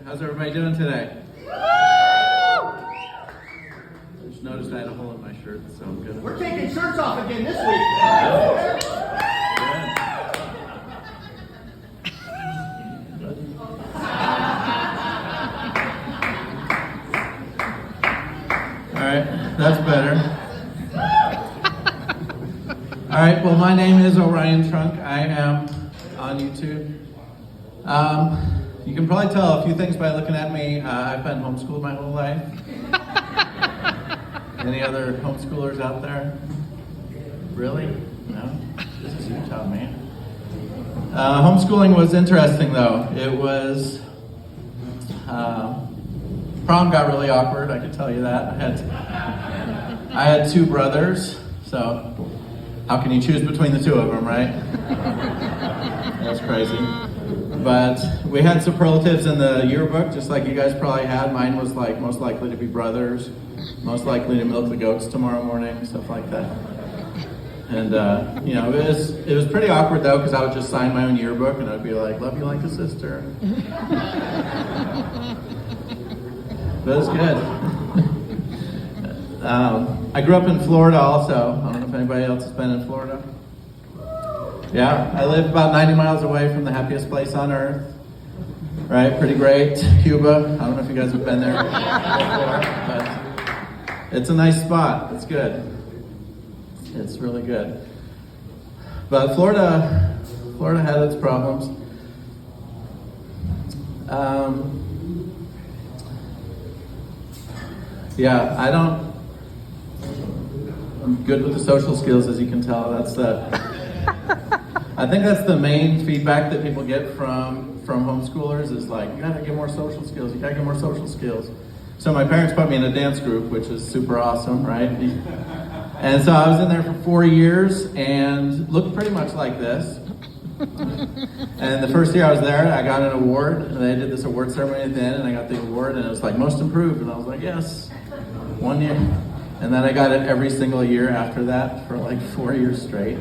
How's everybody doing today? I just noticed I had a hole in my shirt, so I'm good. We're taking shirts off again this week. All right, that's better. All right, well, my name is Orion Trunk. I am on YouTube. You can probably tell a few things by looking at me. I've been homeschooled my whole life. Any other homeschoolers out there? Really? No? This is Utah, man. Homeschooling was interesting, though. It was, prom got really awkward, I can tell you that. I had two brothers, so how can you choose between the two of them, right? That's crazy. But we had superlatives in the yearbook, just like you guys probably had. Mine was like most likely to be brothers, most likely to milk the goats tomorrow morning, stuff like that. And it was pretty awkward though, because I would just sign my own yearbook and I'd be like, "Love you like a sister." But it was good. I grew up in Florida also. I don't know if anybody else has been in Florida. Yeah, I live about 90 miles away from the happiest place on earth. Right, pretty great. Cuba. I don't know if you guys have been there before, but it's a nice spot. It's good. It's really good. But Florida had its problems. I'm good with the social skills, as you can tell. I think that's the main feedback that people get from homeschoolers is like, you gotta get more social skills, you gotta get more social skills. So my parents put me in a dance group, which is super awesome, right? And so I was in there for 4 years and looked pretty much like this. And the first year I was there, I got an award, and they did this award ceremony at the end, and I got the award, and it was like most improved, and I was like, yes, 1 year. And then I got it every single year after that for like 4 years straight.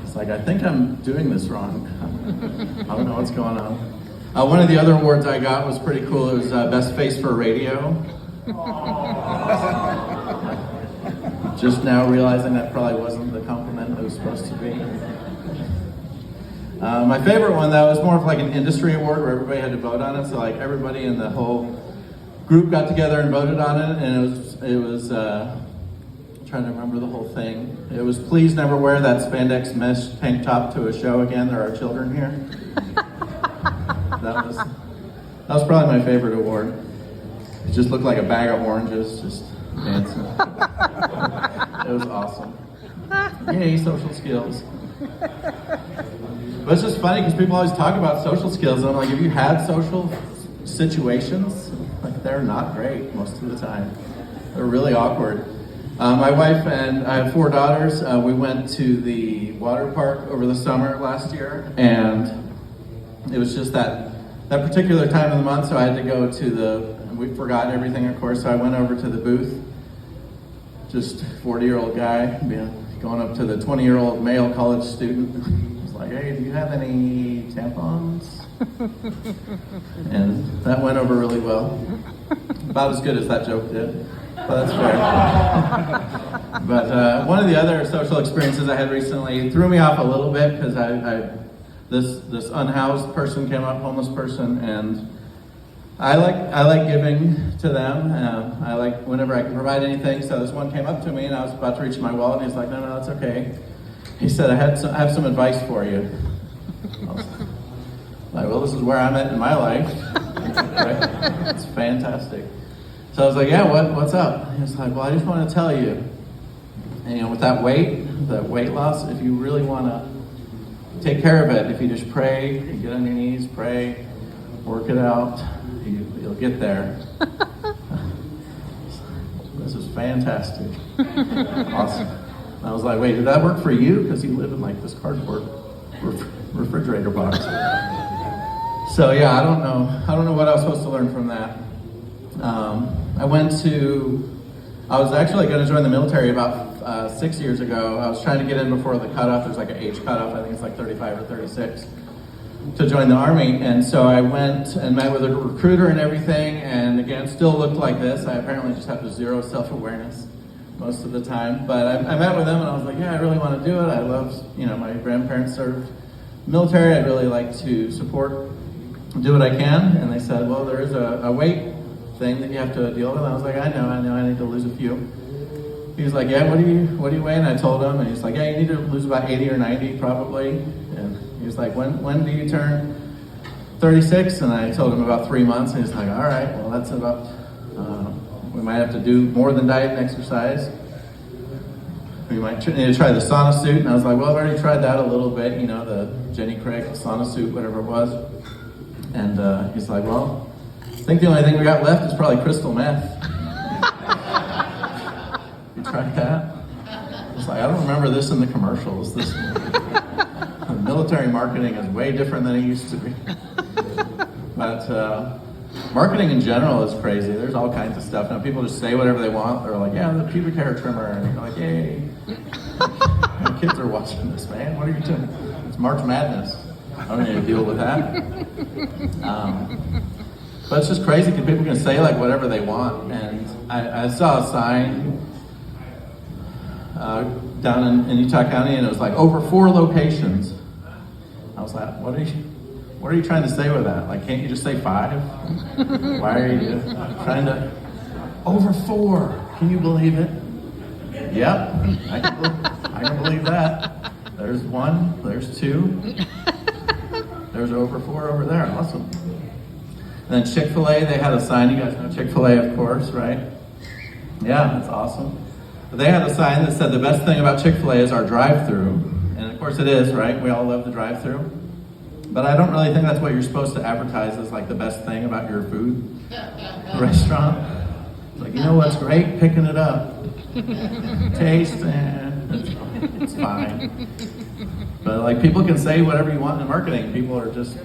It's like, I think I'm doing this wrong. I don't know what's going on. One of the other awards I got was pretty cool. It was Best Face for Radio. Just now realizing that probably wasn't the compliment it was supposed to be. My favorite one, though, was more of like an industry award where everybody had to vote on it. So like everybody in the whole group got together and voted on it, and it was I'm trying to remember the whole thing. It was please never wear that spandex mesh tank top to a show again. There are children here. That was probably my favorite award. It just looked like a bag of oranges just dancing. It was awesome. Yay, social skills. But it's just funny because people always talk about social skills, and I'm like, have you had social situations? Like, they're not great most of the time. They're really awkward. My wife and I have 4 daughters. We went to the water park over the summer last year, and it was just that particular time of the month, so I had to go to we forgot everything, of course, so I went over to the booth. Just 40-year-old guy, going up to the 20-year-old male college student. I was like, "Hey, do you have any tampons?" And that went over really well. About as good as that joke did. But that's fair. But one of the other social experiences I had recently threw me off a little bit because this unhoused person came up, homeless person, and I like giving to them. I like whenever I can provide anything. So this one came up to me, and I was about to reach in my wallet, and he's like, "No, that's okay." He said, I have some advice for you." I was like, well, this is where I'm at in my life. Right? It's fantastic. So I was like, "Yeah, what's up?" He was like, "Well, I just want to tell you, and with that weight loss, if you really want to take care of it, if you just pray, you get on your knees, pray, work it out, you'll get there." This is fantastic. Awesome. And I was like, "Wait, did that work for you? Because you live in like this cardboard refrigerator box." So yeah, I don't know what I was supposed to learn from that. I was actually going to join the military about 6 years ago. I was trying to get in before the cutoff. There's like an age cutoff. I think it's like 35 or 36. to join the Army. And so I went and met with a recruiter and everything, and again, still looked like this. I apparently just have zero self-awareness most of the time. But I met with them and I was like, yeah, I really want to do it. I love, my grandparents served military. I'd really like to support, do what I can. And they said, well, there is a weight thing that you have to deal with. And I was like, I know, I need to lose a few. He was like, yeah, what do you weigh? And I told him, and he's like, yeah, you need to lose about 80 or 90 probably. And he was like, when do you turn 36? And I told him about 3 months, and he's like, all right, well, that's about, we might have to do more than diet and exercise. We might need to try the sauna suit. And I was like, well, I've already tried that a little bit, the Jenny Craig sauna suit, whatever it was. And he's like, well, I think the only thing we got left is probably crystal meth. You tried that? It's like, I don't remember this in the commercials. This military marketing is way different than it used to be. But marketing in general is crazy. There's all kinds of stuff. Now people just say whatever they want. They're like, yeah, the pubic hair trimmer. And you're like, yay. My kids are watching this, man. What are you doing? It's March Madness. I don't need to deal with that. But it's just crazy because people can say like whatever they want. And I saw a sign down in Utah County, and it was like over 4 locations. I was like, what are you trying to say with that? Like, can't you just say 5? Why are you trying to over 4? Can you believe it? Yep, I can believe that. There's 1, there's 2, there's over 4 over there. Awesome. And then Chick-fil-A, they had a sign. You guys know Chick-fil-A, of course, right? Yeah, that's awesome. But they had a sign that said the best thing about Chick-fil-A is our drive-thru. And of course it is, right? We all love the drive-thru. But I don't really think that's what you're supposed to advertise as like the best thing about your food restaurant. It's like, you know what's great? Picking it up. Taste, it's fine. But like people can say whatever you want in marketing. People are just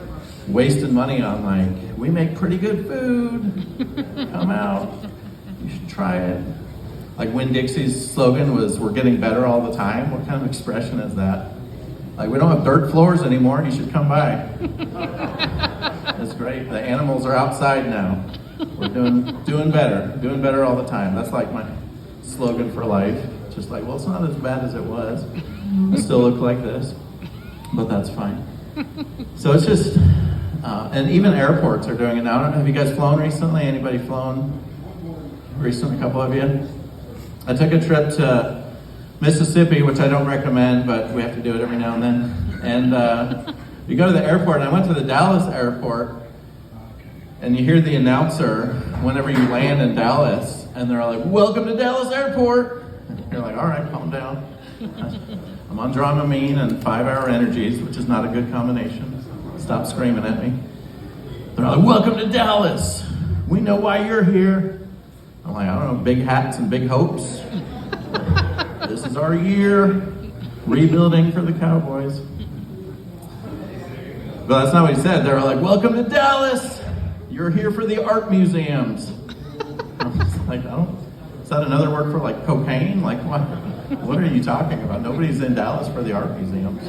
wasting money on like, we make pretty good food. Come out. You should try it. Like Winn-Dixie's slogan was, we're getting better all the time. What kind of expression is that? Like, we don't have dirt floors anymore. You should come by. It's great. The animals are outside now. We're doing better all the time. That's like my slogan for life. Just like, well, it's not as bad as it was. I still look like this, but that's fine. So it's just, and even airports are doing it now. Have you guys flown recently? Anybody flown recently? A couple of you? I took a trip to Mississippi, which I don't recommend, but we have to do it every now and then. And you go to the airport, and I went to the Dallas airport, and you hear the announcer whenever you land in Dallas, and they're like, welcome to Dallas Airport. And you're like, all right, calm down. I'm on Dramamine and 5-hour energies, which is not a good combination. Stop screaming at me. They're like, welcome to Dallas. We know why you're here. I'm like, I don't know, big hats and big hopes. This is our year, rebuilding for the Cowboys. But that's not what he said. They were like, welcome to Dallas. You're here for the art museums. I was like, is that another word for like cocaine? Like what are you talking about? Nobody's in Dallas for the art museums.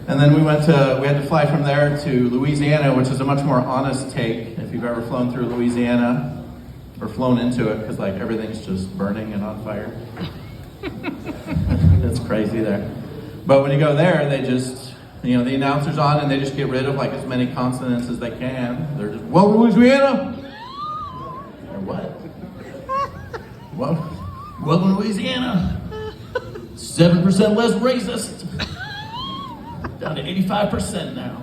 And then we had to fly from there to Louisiana, which is a much more honest take. If you've ever flown through Louisiana, or flown into it, because like everything's just burning and on fire. It's crazy there. But when you go there, they just, the announcer's on and they just get rid of like as many consonants as they can. They're just, welcome to Louisiana! Or what? Welcome to Louisiana! 7% less racist! Down to 85% now.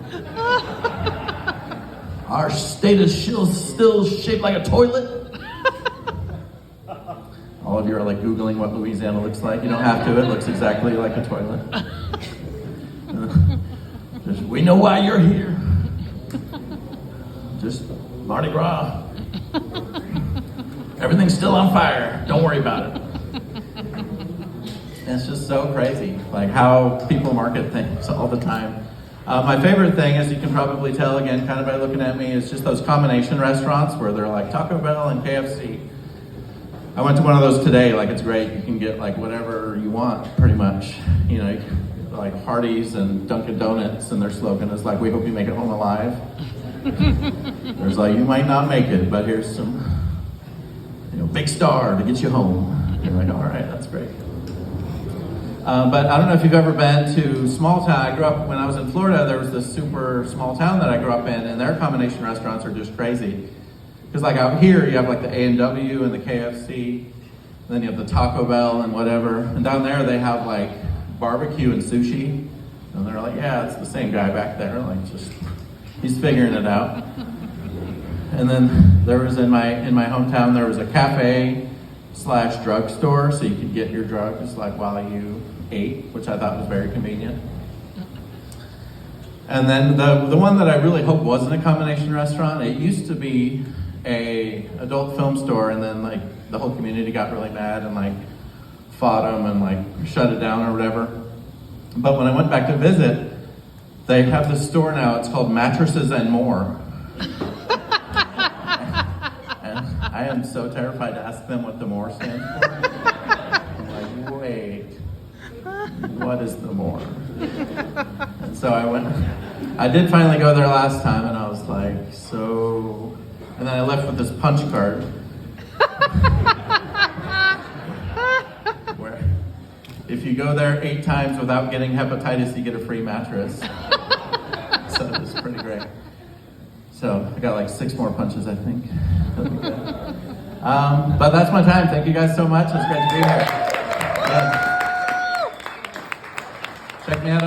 Our state is still shaped like a toilet. All of you are like Googling what Louisiana looks like. You don't have to, it looks exactly like a toilet. We know why you're here. Just Mardi Gras. Everything's still on fire. Don't worry about it. And it's just so crazy, like how people market things all the time. My favorite thing, as you can probably tell again, kind of by looking at me, is just those combination restaurants where they're like Taco Bell and KFC. I went to one of those today. Like, it's great. You can get like whatever you want, pretty much. like Hardee's and Dunkin' Donuts, and their slogan is like, "We hope you make it home alive." There's like, "You might not make it, but here's some, big star to get you home." You're like, "All right, that's great." But I don't know if you've ever been to small town. I grew up, when I was in Florida, there was this super small town that I grew up in, and their combination restaurants are just crazy. Because like out here, you have like the A&W and the KFC, and then you have the Taco Bell and whatever. And down there, they have like barbecue and sushi. And they're like, "Yeah, it's the same guy back there. Like, just, he's figuring it out." And then there was in my hometown, there was a cafe / drugstore, so you could get your drugs like while you ate, which I thought was very convenient. And then the one that I really hope wasn't a combination restaurant, it used to be a adult film store, and then like the whole community got really mad and like fought them and like shut it down or whatever. But when I went back to visit, they have this store now, it's called Mattresses and More. And I am so terrified to ask them what the more stands for. I'm like, wait, what is the more? And so I did finally go there last time, and I was like, so, and then I left with this punch card. Where if you go there 8 times without getting hepatitis, you get a free mattress. So it was pretty great. So I got like 6 more punches, I think. But that's my time. Thank you guys so much. It's great to be here. Check me out on